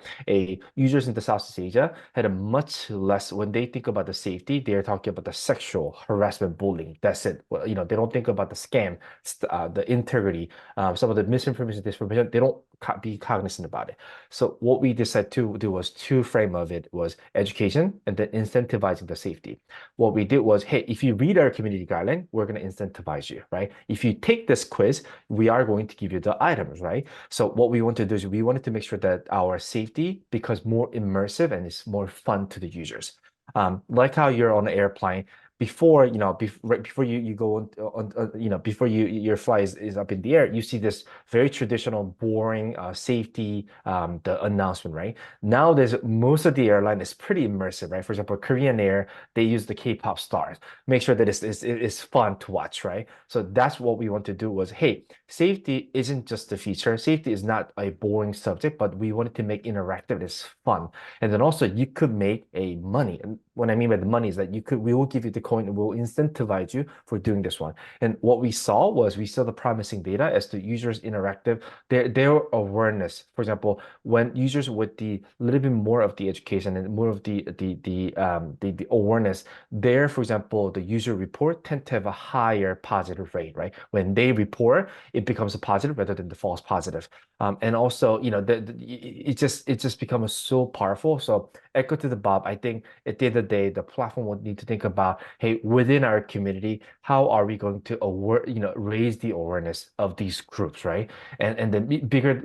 users in the Southeast Asia had a much less, when they think about the safety, they're talking about the sexual harassment, bullying. That's it. Well, they don't think about the scam, the integrity, some of the misinformation, disinformation. They don't be cognizant about it. So what we decided to do was two frame of it was education and then incentivizing the safety. What we did was, hey, if you read our community guideline, we're going to incentivize you, right? If you take this quiz, we are going to give you the items, right? So what we want to do is we wanted to make sure that our safety becomes more immersive and it's more fun to the users. Like how you're on an airplane, before, right before you go on, before your flight is up in the air, you see this very traditional, boring safety, the announcement, right? Now there's most of the airline is pretty immersive, right? For example, Korean Air, they use the K-pop stars, make sure that it's fun to watch, right? So that's what we want to do was, hey, safety isn't just a feature. Safety is not a boring subject, but we wanted to make interactive, it's fun. And then also you could make a money. And what I mean by the money is that we will give you the coin and we'll incentivize you for doing this one. And what we saw the promising data as to users interactive, their awareness. For example, when users with the little bit more of the education and more of the awareness, there, for example, the user report tend to have a higher positive rate, right? When they report, it becomes a positive rather than the false positive. And also, it just becomes so powerful. So echo to the Bob, I think at the end of the day, the platform will need to think about, hey, within our community, how are we going to raise the awareness of these groups, right? And then bigger,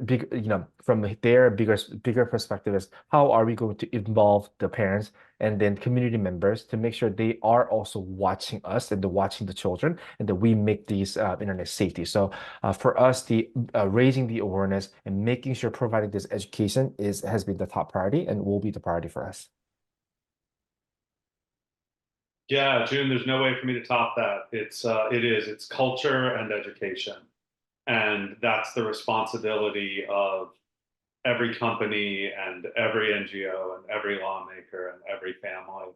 from their bigger perspective is how are we going to involve the parents and then community members to make sure they are also watching us and they're watching the children and that we make these internet safety. So for us, the raising the awareness and making sure providing this education has been the top priority and will be the priority for us. Yeah, June, there's no way for me to top that. It's culture and education. And that's the responsibility of every company and every NGO and every lawmaker and every family.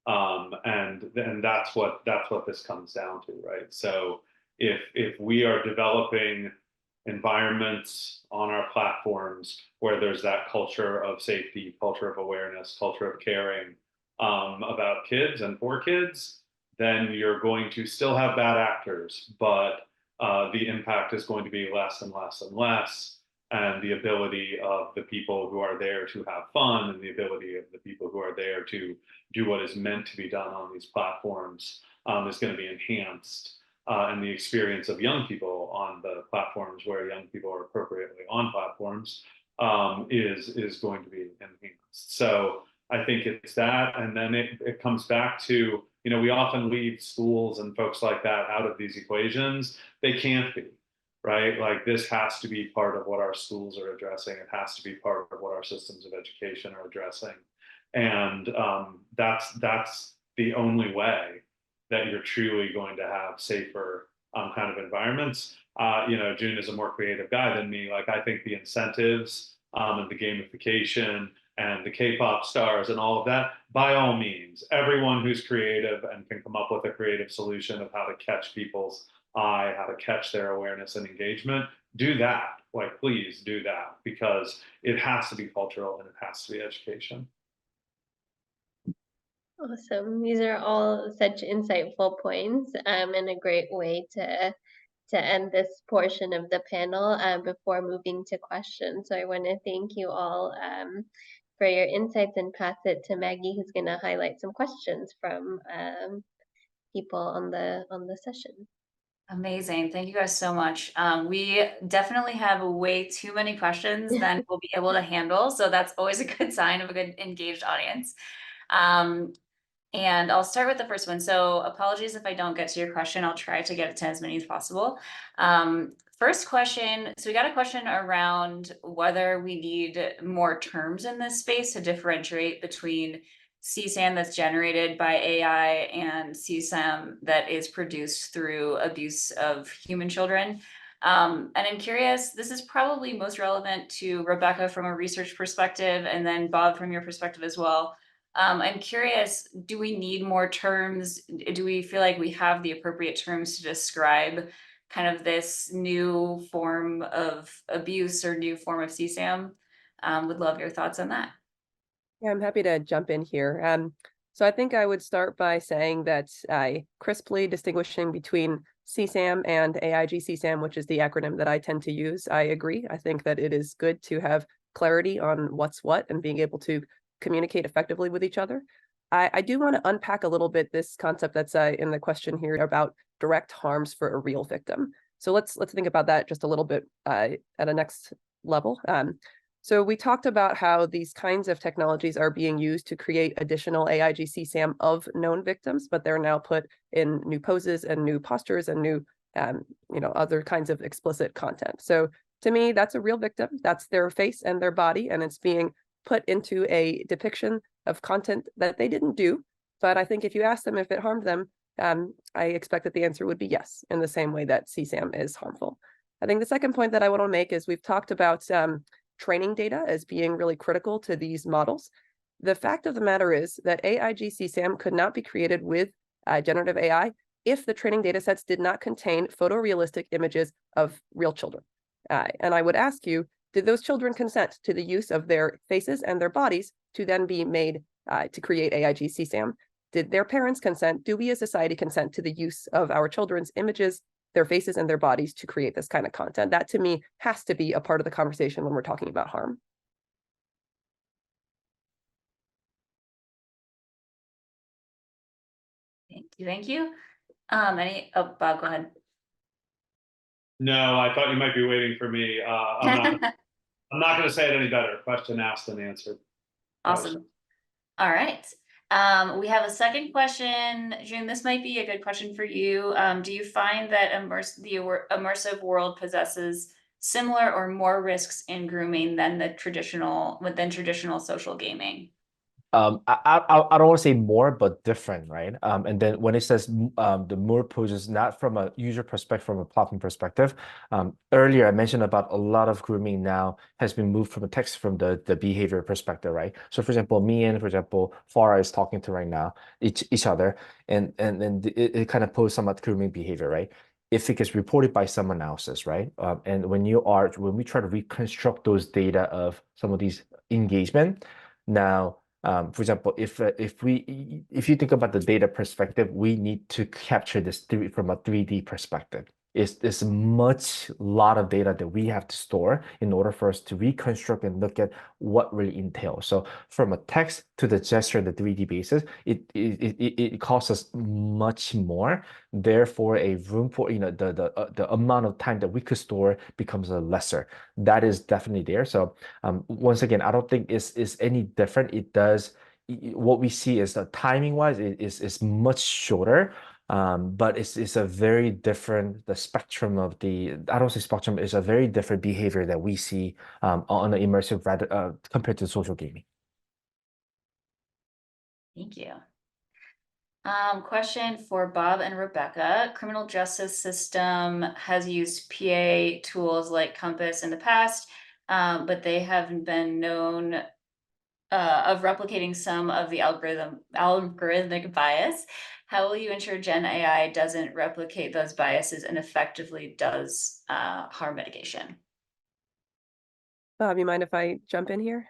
And that's what this comes down to, right? So if we are developing environments on our platforms where there's that culture of safety, culture of awareness, culture of caring about kids and for kids, then you're going to still have bad actors, but the impact is going to be less and less and less. And the ability of the people who are there to have fun and the ability of the people who are there to do what is meant to be done on these platforms is going to be enhanced. And the experience of young people on the platforms where young people are appropriately on platforms is going to be enhanced. So I think it's that. And then it comes back to, we often leave schools and folks like that out of these equations. They can't be. Right? Like this has to be part of what our schools are addressing. It has to be part of what our systems of education are addressing. And that's the only way that you're truly going to have safer kind of environments. June is a more creative guy than me. Like I think the incentives and the gamification and the K-pop stars and all of that, by all means, everyone who's creative and can come up with a creative solution of how to catch people's eye, how to catch their awareness and engagement, do that. Like, please do that because it has to be cultural and it has to be education. Awesome. These are all such insightful points and a great way to end this portion of the panel before moving to questions. So I want to thank you all for your insights and pass it to Maggie, who's going to highlight some questions from people on the session. Amazing. Thank you guys so much. We definitely have way too many questions than we'll be able to handle. So that's always a good sign of a good engaged audience. And I'll start with the first one. So apologies if I don't get to your question. I'll try to get to as many as possible. First question. So we got a question around whether we need more terms in this space to differentiate between CSAM that's generated by AI and CSAM that is produced through abuse of human children. And I'm curious, this is probably most relevant to Rebecca from a research perspective, and then Bob from your perspective as well. I'm curious, do we need more terms? Do we feel like we have the appropriate terms to describe kind of this new form of abuse or new form of CSAM? Would love your thoughts on that. Yeah, I'm happy to jump in here. So I think I would start by saying that crisply distinguishing between CSAM and AIG CSAM, which is the acronym that I tend to use, I agree. I think that it is good to have clarity on what's what and being able to communicate effectively with each other. I do want to unpack a little bit this concept that's in the question here about direct harms for a real victim. So let's think about that just a little bit at a next level. So we talked about how these kinds of technologies are being used to create additional AIGC CSAM of known victims, but they're now put in new poses and new postures and new, other kinds of explicit content. So to me, that's a real victim. That's their face and their body, and it's being put into a depiction of content that they didn't do. But I think if you ask them if it harmed them, I expect that the answer would be yes, in the same way that CSAM is harmful. I think the second point that I want to make is we've talked about training data as being really critical to these models. The fact of the matter is that AIGC-SAM could not be created with generative AI if the training data sets did not contain photorealistic images of real children. And I would ask you, did those children consent to the use of their faces and their bodies to then be made to create AIGC-SAM? Did their parents consent? Do we as society consent to the use of our children's images, their faces and their bodies to create this kind of content? That to me has to be a part of the conversation when we're talking about harm. Thank you. Bob, go ahead. No, I thought you might be waiting for me. I'm not going to say it any better. Question asked and answered. Awesome. All right. We have a second question. Jun, this might be a good question for you. Do you find that the immersive world possesses similar or more risks in grooming than traditional social gaming? I don't want to say more, but different, right? And then when it says the more poses, not from a user perspective, from a platform perspective. Earlier I mentioned about a lot of grooming now has been moved from a text from the behavior perspective, right? So for example, me and for example, Farah is talking to right now, each other, and it kind of poses some grooming behavior, right? If it gets reported by someone else's, right? And when we try to reconstruct those data of some of these engagement, now. For example, if you think about the data perspective, we need to capture this from a 3D perspective. It's much lot of data that we have to store in order for us to reconstruct and look at what really entails. So from a text to the gesture and the 3D basis, it costs us much more. Therefore, a room for the amount of time that we could store becomes lesser. That is definitely there. So once again, I don't think it's any different. It does. What we see is that timing wise is much shorter. But it's a very different, the spectrum of I don't say spectrum, it's a very different behavior that we see on the immersive rather compared to social gaming. Thank you. Question for Bob and Rebecca. Criminal justice system has used PA tools like Compass in the past, but they haven't been known of replicating some of the algorithmic bias. How will you ensure Gen AI doesn't replicate those biases and effectively does harm mitigation? Bob, you mind if I jump in here?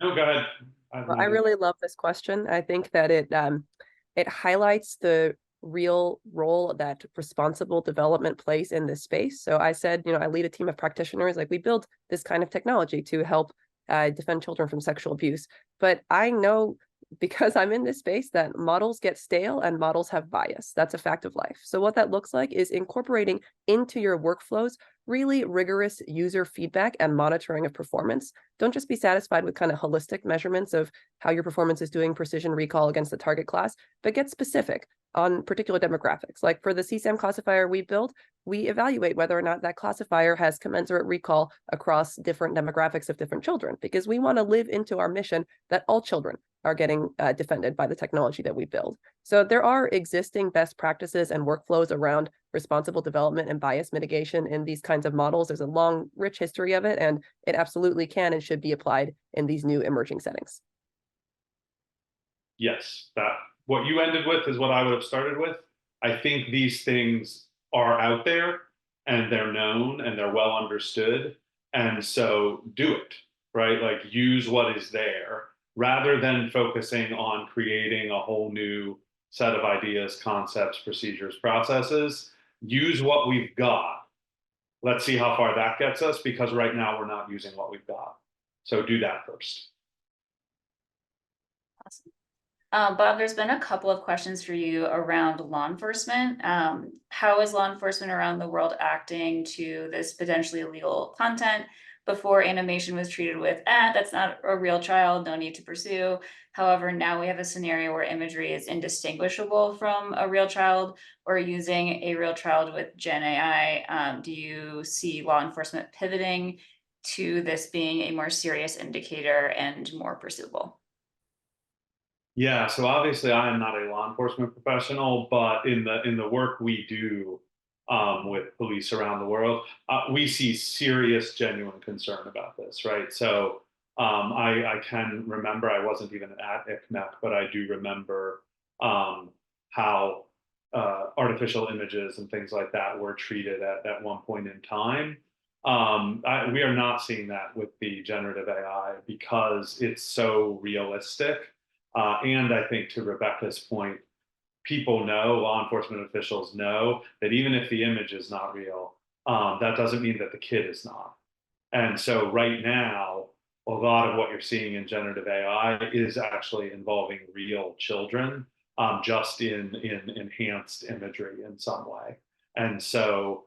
No, go ahead. Well, I really love this question. I think that it highlights the real role that responsible development plays in this space. So I said, I lead a team of practitioners. Like we build this kind of technology to help defend children from sexual abuse. But I know, because I'm in this space, that models get stale and models have bias. That's a fact of life. So what that looks like is incorporating into your workflows really rigorous user feedback and monitoring of performance. Don't just be satisfied with kind of holistic measurements of how your performance is doing precision recall against the target class, but get specific on particular demographics. Like for the CSAM classifier we build, we evaluate whether or not that classifier has commensurate recall across different demographics of different children, because we want to live into our mission that all children are getting defended by the technology that we build. So there are existing best practices and workflows around responsible development and bias mitigation in these kinds of models. There's a long, rich history of it, and it absolutely can and should be applied in these new emerging settings. Yes, what you ended with is what I would have started with. I think these things are out there and they're known and they're well understood. And so do it, right? Like use what is there rather than focusing on creating a whole new set of ideas, concepts, procedures, processes. Use what we've got. Let's see how far that gets us, because right now we're not using what we've got. So do that first. Awesome. Bob, there's been a couple of questions for you around law enforcement. How is law enforcement around the world acting to this potentially illegal content? Before, animation was treated with, that's not a real child, no need to pursue. However, now we have a scenario where imagery is indistinguishable from a real child or using a real child with Gen AI. Do you see law enforcement pivoting to this being a more serious indicator and more pursuable? Yeah, so obviously I am not a law enforcement professional, but in the work we do with police around the world, we see serious, genuine concern about this, right? So I can remember, I wasn't even at ICMEC, but I do remember how artificial images and things like that were treated at one point in time. We are not seeing that with the generative AI because it's so realistic. And I think to Rebecca's point, people know, law enforcement officials know that even if the image is not real, that doesn't mean that the kid is not. And so right now, a lot of what you're seeing in generative AI is actually involving real children, just in enhanced imagery in some way. And so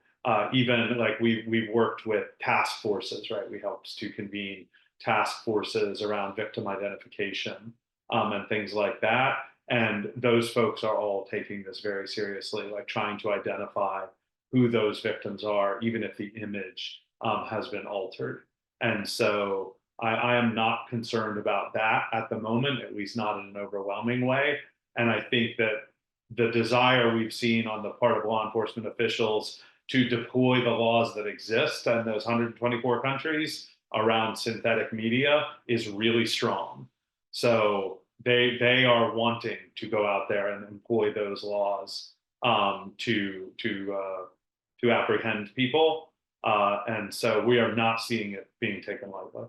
even like we've worked with task forces, right? We helped to convene task forces around victim identification and things like that. And those folks are all taking this very seriously, like trying to identify who those victims are, even if the image has been altered. And so I am not concerned about that at the moment, at least not in an overwhelming way. And I think that the desire we've seen on the part of law enforcement officials to deploy the laws that exist in those 124 countries around synthetic media is really strong. So they are wanting to go out there and employ those laws to apprehend people, and so we are not seeing it being taken lightly.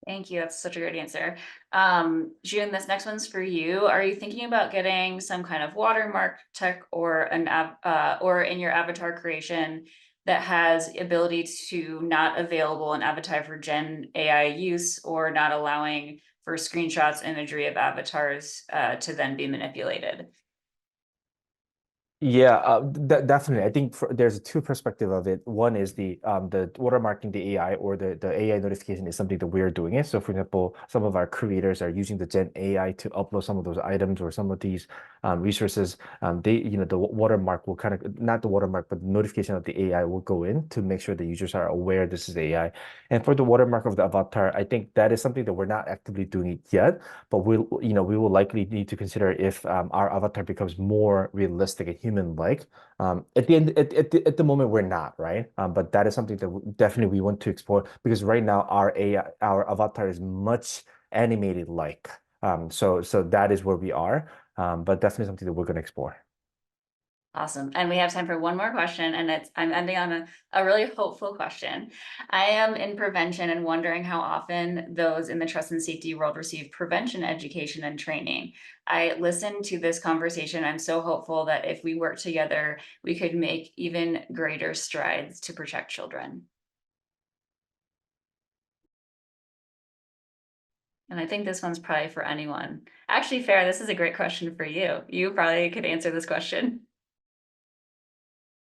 Thank you. That's such a great answer. Jun, this next one's for you. Are you thinking about getting some kind of watermark tech or or in your avatar creation that has ability to not available an avatar for Gen AI use or not allowing for screenshots, imagery of avatars to then be manipulated? Yeah, definitely. I think there's two perspective of it. One is the watermarking the AI or the AI notification is something that we're doing it. So for example, some of our creators are using the Gen AI to upload some of those items or some of these resources. The watermark will kind of, not the watermark, but the notification of the AI will go in to make sure the users are aware this is AI. And for the watermark of the avatar, I think that is something that we're not actively doing it yet, but we will likely need to consider if our avatar becomes more realistic and human-like. At the moment we're not, right? But that is something that definitely we want to explore, because right now our avatar is much animated like. So that is where we are. But definitely something that we're going to explore. Awesome. And we have time for one more question, and I'm ending on a really hopeful question. I am in prevention and wondering how often those in the trust and safety world receive prevention education and training. I listened to this conversation. I'm so hopeful that if we work together, we could make even greater strides to protect children. And I think this one's probably for anyone. Actually, Farah, this is a great question for you. You probably could answer this question.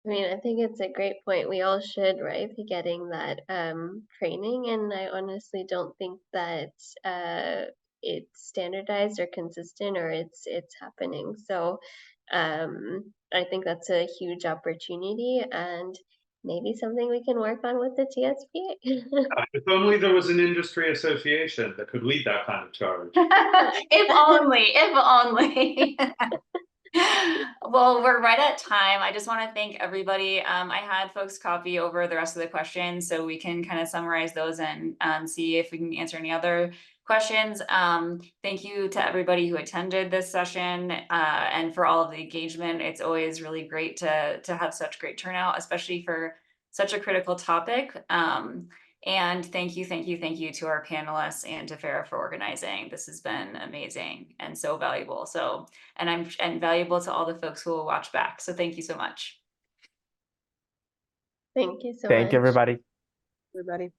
I mean, I think it's a great point. We all should, right, be getting that training, and I honestly don't think that it's standardized or consistent, or it's happening. So I think that's a huge opportunity and maybe something we can work on with the TSP. If only there was an industry association that could lead that kind of charge. If only, if only. Well, we're right at time. I just want to thank everybody. I had folks copy over the rest of the questions so we can kind of summarize those and see if we can answer any other questions. Thank you to everybody who attended this session and for all of the engagement. It's always really great to have such great turnout, especially for such a critical topic. And thank you to our panelists and to Farah for organizing. This has been amazing and so valuable. So, and valuable to all the folks who will watch back. So thank you so much. Thank you so much. Thank you, everybody. Everybody.